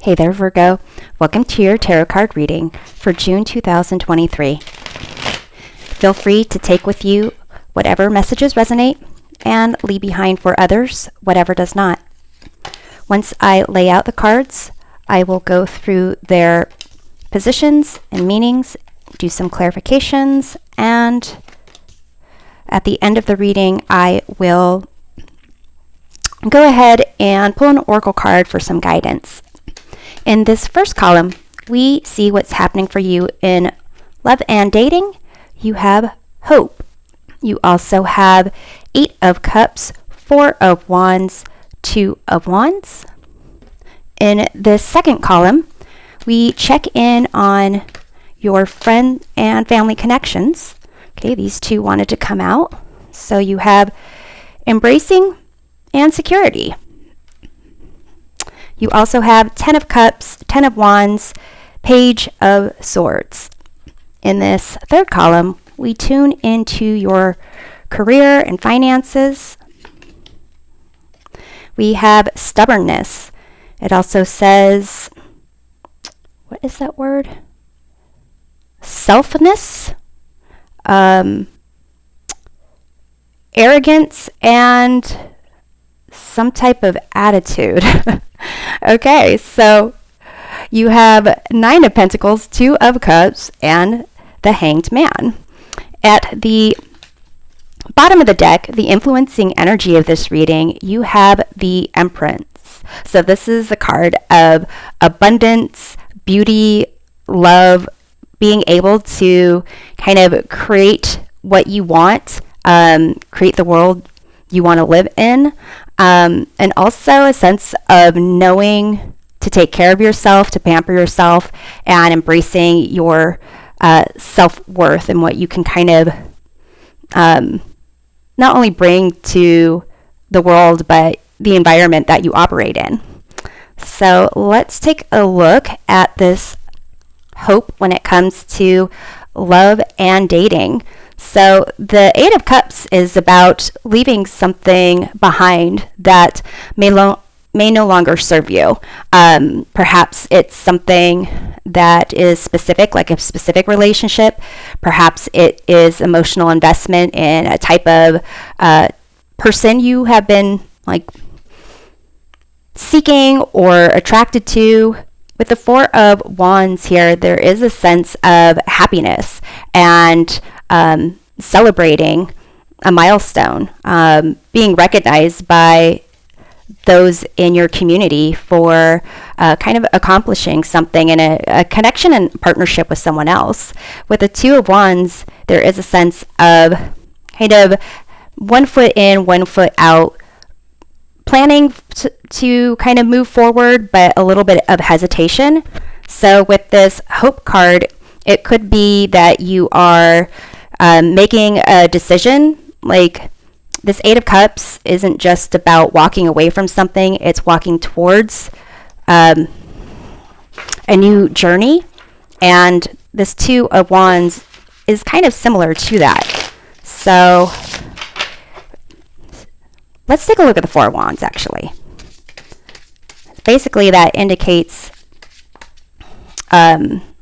Hey there, Virgo. Welcome to your tarot card reading for June 2023. Feel free to take with you whatever messages resonate and leave behind for others whatever does not. Once I lay out the cards, I will go through their positions and meanings, do some clarifications, and at the end of the reading, I will go ahead and pull an oracle card for some guidance. In this first column, we see what's happening for you in love and dating. You have hope. You also have 8 of Cups, 4 of Wands, 2 of Wands. In this second column, we check in on your friend and family connections. Okay, these two wanted to come out. So you have embracing and security. You also have 10 of Cups, 10 of Wands, Page of Swords. In this third column, we tune into your career and finances. We have stubbornness. It also says, what is that word? Selfness, arrogance, and some type of attitude. Okay, so you have 9 of Pentacles, 2 of Cups, and the Hanged Man. At the bottom of the deck, the influencing energy of this reading, you have the Empress. So this is a card of abundance, beauty, love, being able to kind of create what you want, create the world you want to live in, and also a sense of knowing to take care of yourself, to pamper yourself, and embracing your self-worth and what you can kind of not only bring to the world, but the environment that you operate in. So let's take a look at this hope when it comes to love and dating. So the 8 of Cups is about leaving something behind that may no longer serve you. Perhaps it's something that is specific, like a specific relationship. Perhaps it is emotional investment in a type of person you have been like seeking or attracted to. With the 4 of Wands here, there is a sense of happiness and celebrating a milestone, being recognized by those in your community for kind of accomplishing something in a connection and partnership with someone else. With the 2 of Wands, there is a sense of kind of one foot in, one foot out, planning to kind of move forward, but a little bit of hesitation. So with this hope card, it could be that you are making a decision. Like this 8 of Cups isn't just about walking away from something, it's walking towards a new journey. And this 2 of Wands is kind of similar to that. So let's take a look at the 4 of Wands, actually. Basically, that indicates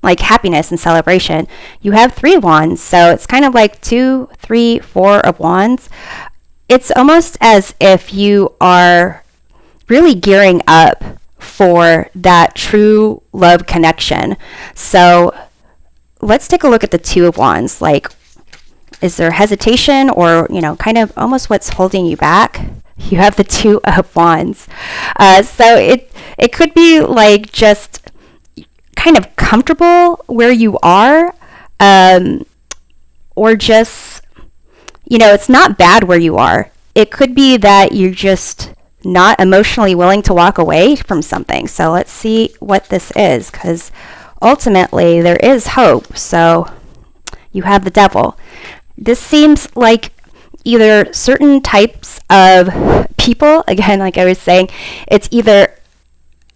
like happiness and celebration. You have 3 of Wands, so it's kind of like 2, 3, 4 of Wands. It's almost as if you are really gearing up for that true love connection. So let's take a look at the 2 of Wands. Like, is there hesitation or, kind of almost what's holding you back? You have the 2 of Wands. So it could be like just kind of comfortable where you are, or just, it's not bad where you are. It could be that you're just not emotionally willing to walk away from something. So let's see what this is, because ultimately there is hope. So you have the Devil. This seems like either certain types of people, again, like I was saying, it's either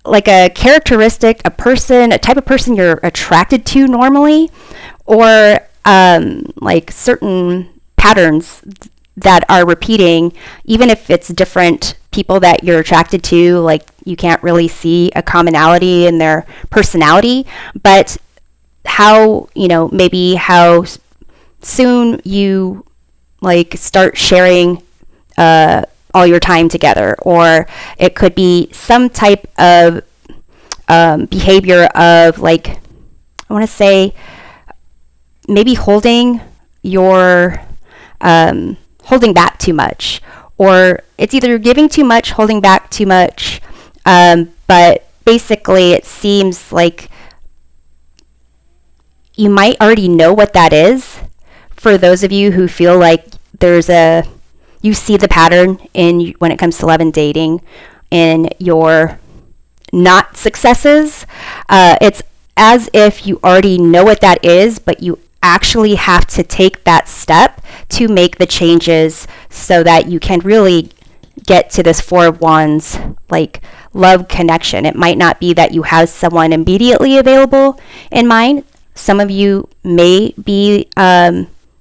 like a characteristic, a person, a type of person you're attracted to normally, or like certain patterns that are repeating, even if it's different people that you're attracted to, like you can't really see a commonality in their personality, but how, maybe how soon you like start sharing all your time together, or it could be some type of behavior of like, I want to say maybe holding back too much, or it's either giving too much, holding back too much, but basically it seems like you might already know what that is. For those of you who feel like you see the pattern in when it comes to love and dating in your not successes, it's as if you already know what that is, but you actually have to take that step to make the changes so that you can really get to this Four of Wands, like love connection. It might not be that you have someone immediately available in mind. Some of you may be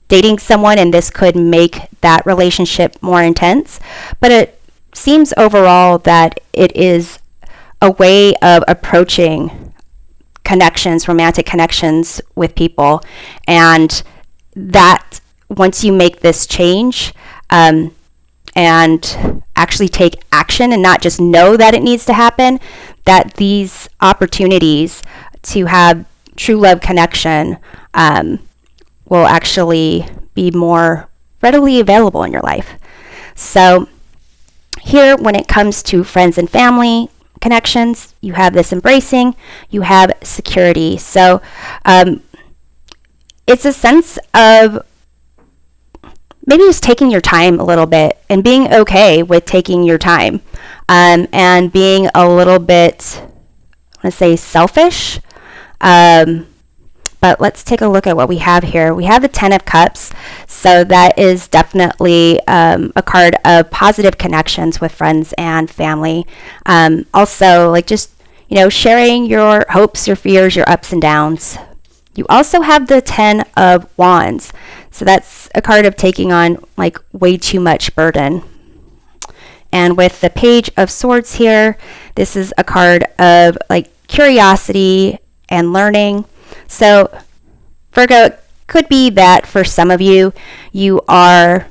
dating someone, and this could make that relationship more intense. But it seems overall that it is a way of approaching connections, romantic connections with people. And that once you make this change and actually take action and not just know that it needs to happen, that these opportunities to have true love connection will actually be more readily available in your life. So here, when it comes to friends and family connections, you have this embracing, you have security. So it's a sense of maybe just taking your time a little bit and being okay with taking your time, and being a little bit, I want to say, selfish. But let's take a look at what we have here. We have the Ten of Cups. So that is definitely a card of positive connections with friends and family. Also, like just, sharing your hopes, your fears, your ups and downs. You also have the Ten of Wands. So that's a card of taking on like way too much burden. And with the Page of Swords here, this is a card of like curiosity and learning. So Virgo, it could be that for some of you, you are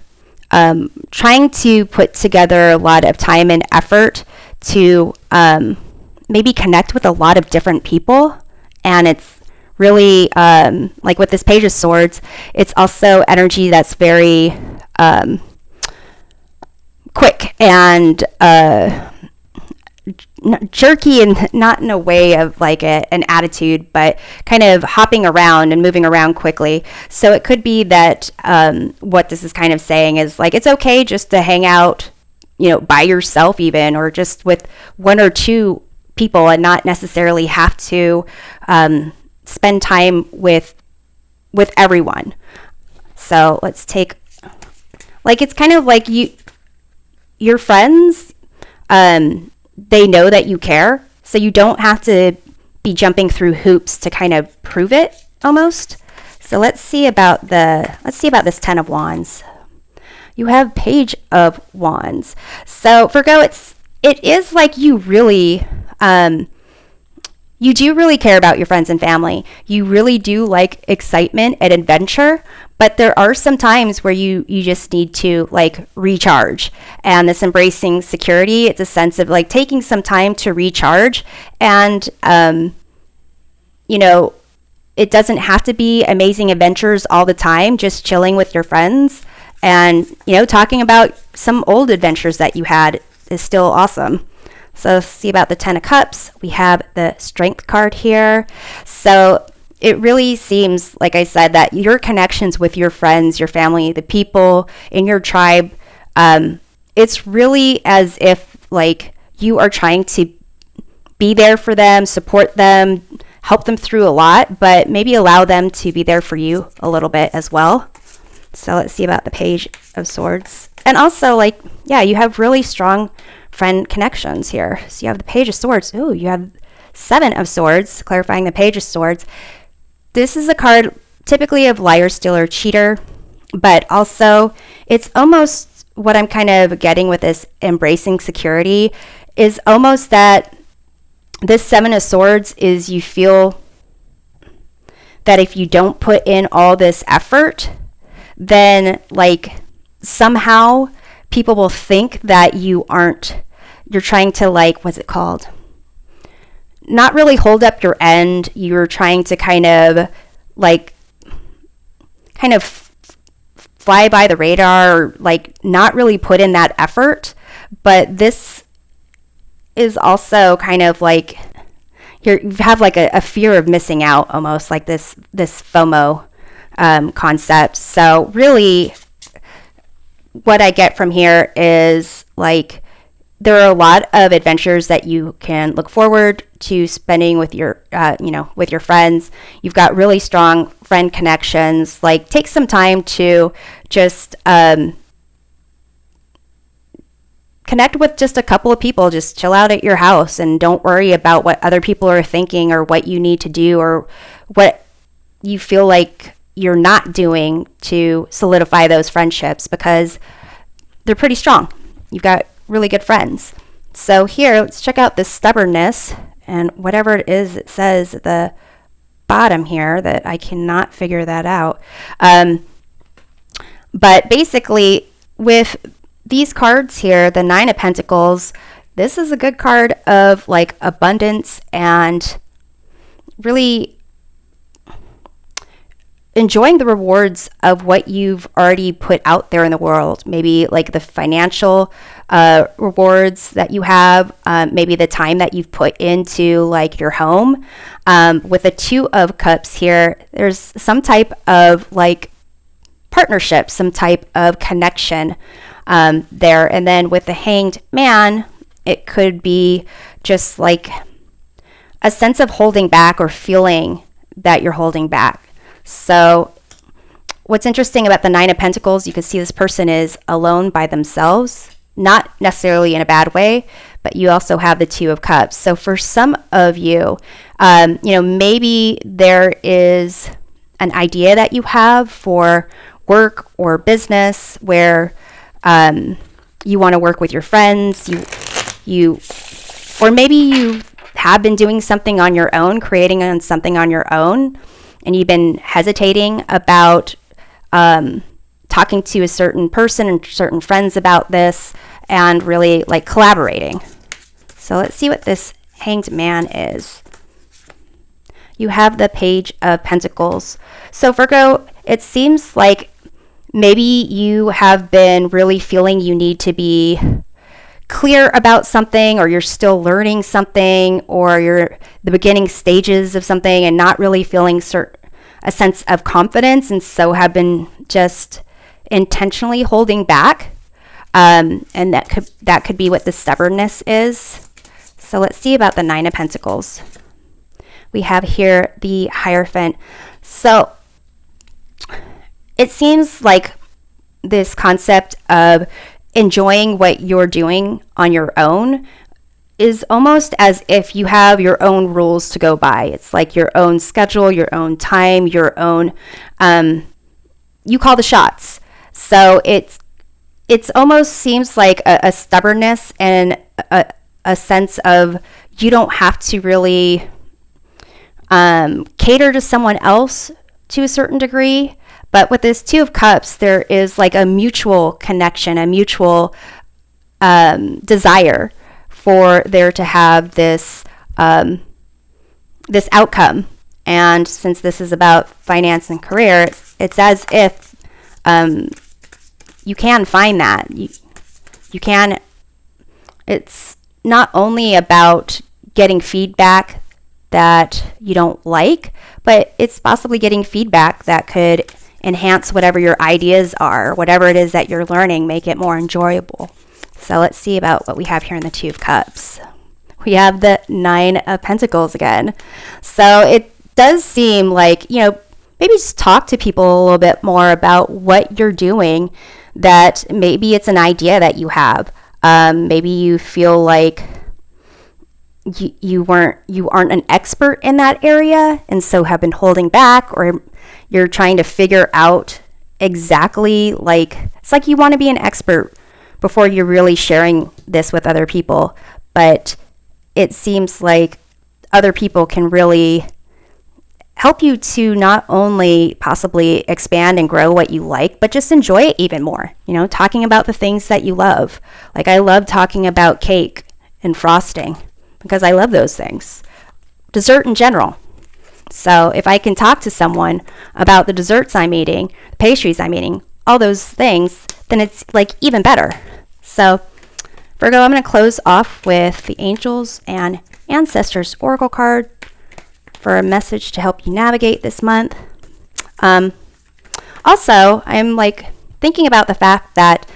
trying to put together a lot of time and effort to maybe connect with a lot of different people. And it's really, like with this Page of Swords, it's also energy that's very quick and jerky, and not in a way of like an attitude, but kind of hopping around and moving around quickly. So it could be that what this is kind of saying is like, it's okay just to hang out, by yourself even, or just with one or two people, and not necessarily have to spend time with everyone. So let's take, like, it's kind of like your friends, they know that you care, so you don't have to be jumping through hoops to kind of prove it almost. So let's see about this Ten of Wands. You have Page of Wands. So Virgo, it is like you really you do really care about your friends and family. You really do like excitement and adventure, but there are some times where you just need to like recharge. And this embracing security, it's a sense of like taking some time to recharge. And, it doesn't have to be amazing adventures all the time, just chilling with your friends and, talking about some old adventures that you had is still awesome. So let's see about the Ten of Cups. We have the Strength card here. So it really seems, like I said, that your connections with your friends, your family, the people in your tribe, it's really as if like you are trying to be there for them, support them, help them through a lot, but maybe allow them to be there for you a little bit as well. So let's see about the Page of Swords. And also, like, yeah, you have really strong friend connections here. So you have the Page of Swords. Ooh, you have Seven of Swords, clarifying the Page of Swords. This is a card typically of liar, stealer, cheater, but also it's almost what I'm kind of getting with this embracing security is almost that this Seven of Swords is you feel that if you don't put in all this effort, then like somehow people will think that you're trying to like, what's it called? Not really hold up your end. You're trying to kind of fly by the radar, or like not really put in that effort. But this is also kind of like you have like a fear of missing out, almost like this FOMO concept. So really what I get from here is like there are a lot of adventures that you can look forward to spending with your with your friends. You've got really strong friend connections. Like take some time to just connect with just a couple of people. Just chill out at your house and don't worry about what other people are thinking or what you need to do or what you feel like you're not doing to solidify those friendships, because they're pretty strong. You've got really good friends. So here, let's check out this stubbornness and whatever it is it says at the bottom here that I cannot figure that out. But basically with these cards here, the Nine of Pentacles, this is a good card of like abundance and really enjoying the rewards of what you've already put out there in the world. Maybe like the financial rewards that you have, maybe the time that you've put into like your home. With the Two of Cups here, there's some type of like partnership, some type of connection there. And then with the Hanged Man, it could be just like a sense of holding back or feeling that you're holding back. So what's interesting about the Nine of Pentacles, you can see this person is alone by themselves, not necessarily in a bad way, but you also have the Two of Cups. So for some of you, maybe there is an idea that you have for work or business where you want to work with your friends, or maybe you have been doing something on your own, creating something on your own, and you've been hesitating about talking to a certain person and certain friends about this and really like collaborating. So let's see what this Hanged Man is. You have the Page of Pentacles. So Virgo, it seems like maybe you have been really feeling you need to be clear about something, or you're still learning something, or you're the beginning stages of something and not really feeling a sense of confidence, and so have been just intentionally holding back. And that could be what the stubbornness is. So let's see about the Nine of Pentacles. We have here the Hierophant. So it seems like this concept of enjoying what you're doing on your own is almost as if you have your own rules to go by. It's like your own schedule, your own time, your own, you call the shots. So it's almost seems like a stubbornness and a sense of you don't have to really cater to someone else to a certain degree. But with this Two of Cups, there is like a mutual connection, a mutual desire for there to have this this outcome. And since this is about finance and career, it's as if you can find that. You can. It's not only about getting feedback that you don't like, but it's possibly getting feedback that could enhance whatever your ideas are, whatever it is that you're learning, make it more enjoyable. So let's see about what we have here in the Two of Cups. We have the Nine of Pentacles again. So it does seem like, maybe just talk to people a little bit more about what you're doing, that maybe it's an idea that you have. Maybe you feel like you aren't an expert in that area and so have been holding back, or you're trying to figure out exactly, like, it's like you want to be an expert before you're really sharing this with other people. But it seems like other people can really help you to not only possibly expand and grow what you like, but just enjoy it even more. Talking about the things that you love. Like, I love talking about cake and frosting because I love those things. Dessert in general. So if I can talk to someone about the desserts I'm eating, the pastries I'm eating, all those things, then it's like even better. So Virgo, I'm going to close off with the Angels and Ancestors Oracle card for a message to help you navigate this month. Also, I'm thinking about the fact that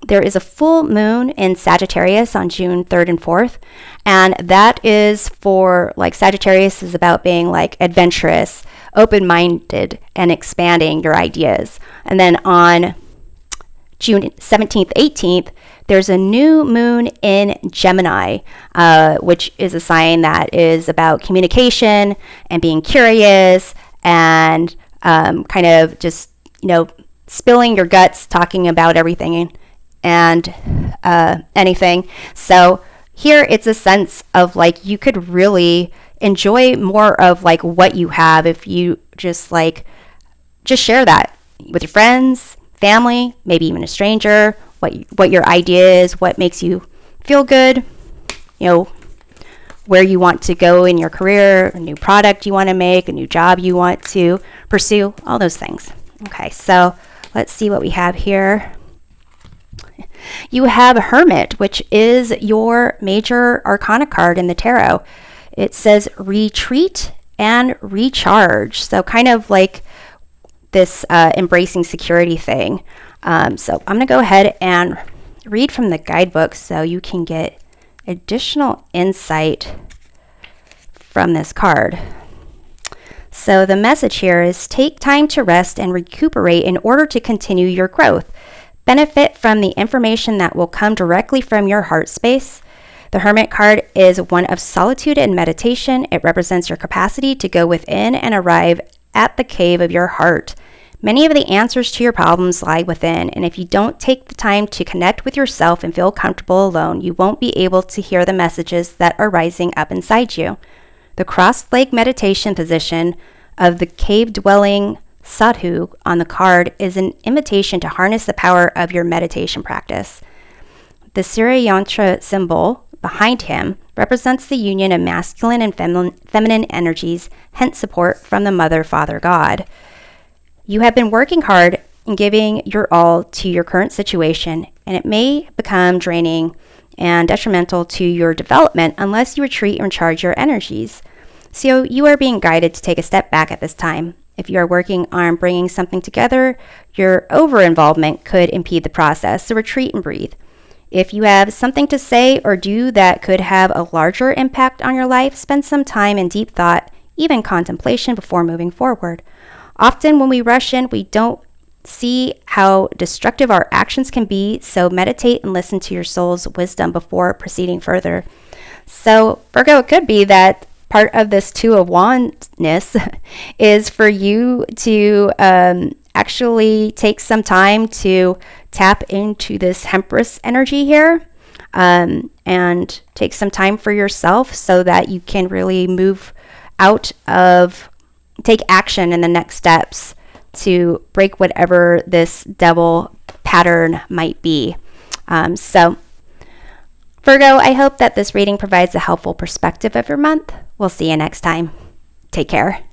there is a full moon in Sagittarius on June 3rd and 4th. And that is for, Sagittarius is about being adventurous, open-minded, and expanding your ideas. And then on June 17th, 18th, there's a new moon in Gemini, which is a sign that is about communication and being curious and kind of just, spilling your guts, talking about everything and anything. So here it's a sense of you could really enjoy more of what you have if you just share that with your friends, family, maybe even a stranger, what your idea is, what makes you feel good, where you want to go in your career, a new product you want to make, a new job you want to pursue, all those things. Okay, so let's see what we have here. You have Hermit, which is your major arcana card in the tarot. It says retreat and recharge. So kind of like this embracing security thing. So I'm going to go ahead and read from the guidebook so you can get additional insight from this card. So the message here is take time to rest and recuperate in order to continue your growth. Benefit from the information that will come directly from your heart space. The Hermit card is one of solitude and meditation. It represents your capacity to go within and arrive at the cave of your heart. Many of the answers to your problems lie within, and if you don't take the time to connect with yourself and feel comfortable alone, you won't be able to hear the messages that are rising up inside you. The cross-leg meditation position of the cave-dwelling Sadhu on the card is an invitation to harness the power of your meditation practice. The Surya Yantra symbol behind him represents the union of masculine and feminine energies, hence support from the Mother, Father, God. You have been working hard and giving your all to your current situation, and it may become draining and detrimental to your development unless you retreat and recharge your energies. So you are being guided to take a step back at this time. If you are working on bringing something together, your over-involvement could impede the process, so retreat and breathe. If you have something to say or do that could have a larger impact on your life, spend some time in deep thought, even contemplation, before moving forward. Often when we rush in, we don't see how destructive our actions can be, so meditate and listen to your soul's wisdom before proceeding further. So, Virgo, it could be that part of this Two of Wands-ness is for you to actually take some time to tap into this Empress energy here and take some time for yourself so that you can really take action in the next steps to break whatever this devil pattern might be. So, Virgo, I hope that this reading provides a helpful perspective of your month. We'll see you next time. Take care.